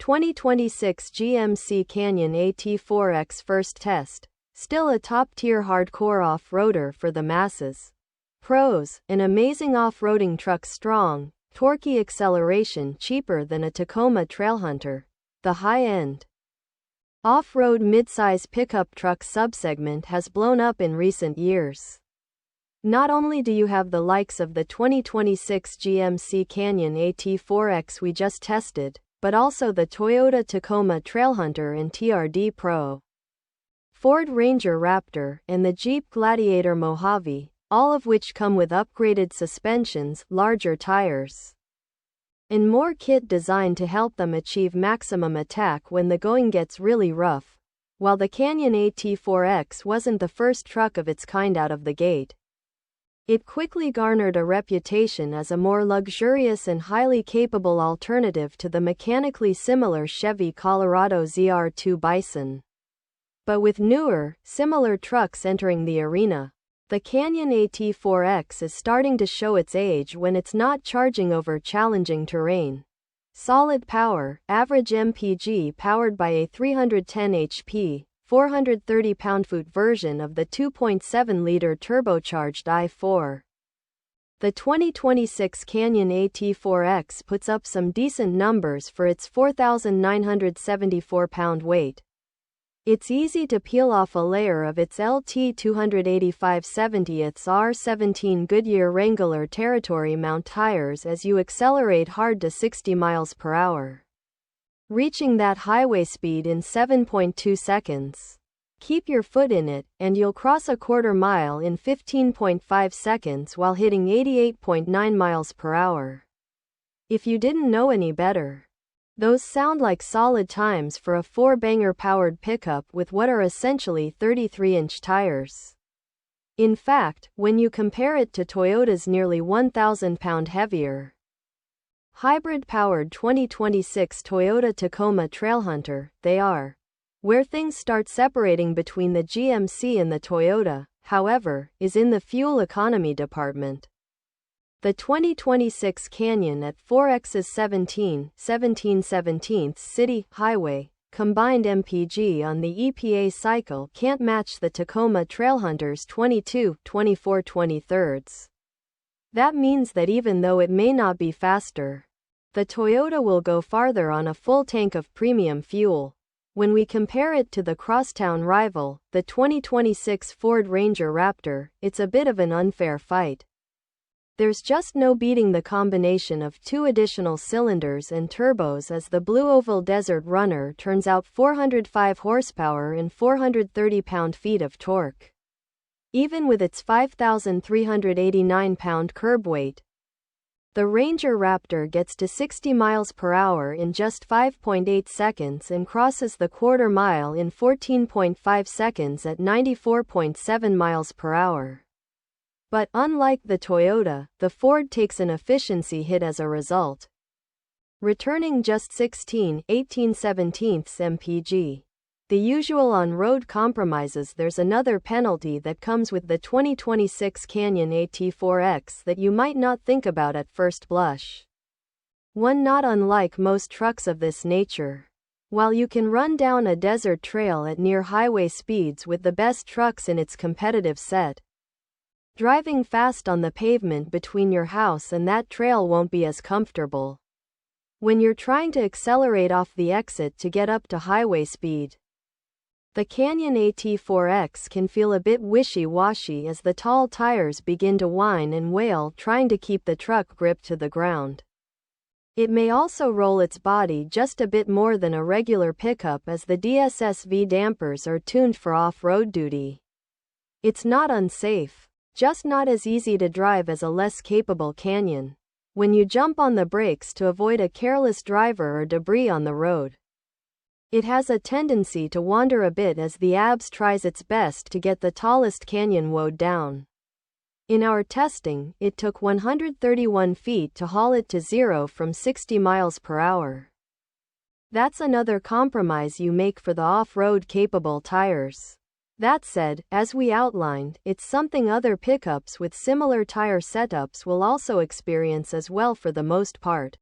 2026 GMC Canyon AT4X first test. Still a top-tier hardcore off-roader for the masses. Pros: an amazing off-roading truck, strong, torquey acceleration, cheaper than a Tacoma Trailhunter. The high-end off-road midsize pickup truck subsegment has blown up in recent years. Not only do you have the likes of the 2026 GMC Canyon AT4X we just tested, but also the Toyota Tacoma Trailhunter and TRD Pro, Ford Ranger Raptor, and the Jeep Gladiator Mojave, all of which come with upgraded suspensions, larger tires, and more kit designed to help them achieve maximum attack when the going gets really rough. While the Canyon AT4X wasn't the first truck of its kind out of the gate, it quickly garnered a reputation as a more luxurious and highly capable alternative to the mechanically similar Chevy Colorado ZR2 Bison. But with newer, similar trucks entering the arena, the Canyon AT4X is starting to show its age when it's not charging over challenging terrain. Solid power, average MPG powered by a 310 HP, 430 pound-feet version of the 2.7-liter turbocharged i4. The 2026 Canyon AT4X puts up some decent numbers for its 4,974 pound weight. It's easy to peel off a layer of its LT 285/70ths R17 Goodyear Wrangler Territory Mount tires as you accelerate hard to 60 miles per hour, reaching that highway speed in 7.2 seconds. Keep your foot in it, and you'll cross a quarter mile in 15.5 seconds while hitting 88.9 miles per hour. If you didn't know any better, those sound like solid times for a four-banger powered pickup with what are essentially 33-inch tires. In fact, when you compare it to Toyota's nearly 1,000 pound heavier hybrid-powered 2026 Toyota Tacoma Trailhunter, they are where things start separating between the GMC and the Toyota, however, is in the fuel economy department. The 2026 Canyon AT4X's 17/17 city, highway, combined MPG on the EPA cycle can't match the Tacoma Trailhunter's 22/24 That means that even though it may not be faster, the Toyota will go farther on a full tank of premium fuel. When we compare it to the crosstown rival, the 2026 Ford Ranger Raptor, it's a bit of an unfair fight. There's just no beating the combination of two additional cylinders and turbos as the Blue Oval Desert Runner turns out 405 horsepower and 430 pound-feet of torque. Even with its 5,389 pound curb weight, the Ranger Raptor gets to 60 miles per hour in just 5.8 seconds and crosses the quarter mile in 14.5 seconds at 94.7 miles per hour. But unlike the Toyota, the Ford takes an efficiency hit as a result, returning just 16/18 mpg. The usual on-road compromises. There's another penalty that comes with the 2026 Canyon AT4X that you might not think about at first blush. One not unlike most trucks of this nature. While you can run down a desert trail at near highway speeds with the best trucks in its competitive set, driving fast on the pavement between your house and that trail won't be as comfortable. When you're trying to accelerate off the exit to get up to highway speed, the Canyon AT4X can feel a bit wishy-washy as the tall tires begin to whine and wail trying to keep the truck gripped to the ground. It may also roll its body just a bit more than a regular pickup as the DSSV dampers are tuned for off-road duty. It's not unsafe, just not as easy to drive as a less capable Canyon. When you jump on the brakes to avoid a careless driver or debris on the road, it has a tendency to wander a bit as the ABS tries its best to get the tallest Canyon woad down. In our testing, it took 131 feet to haul it to zero from 60 miles per hour. That's another compromise you make for the off-road capable tires. That said, as we outlined, it's something other pickups with similar tire setups will also experience as well for the most part.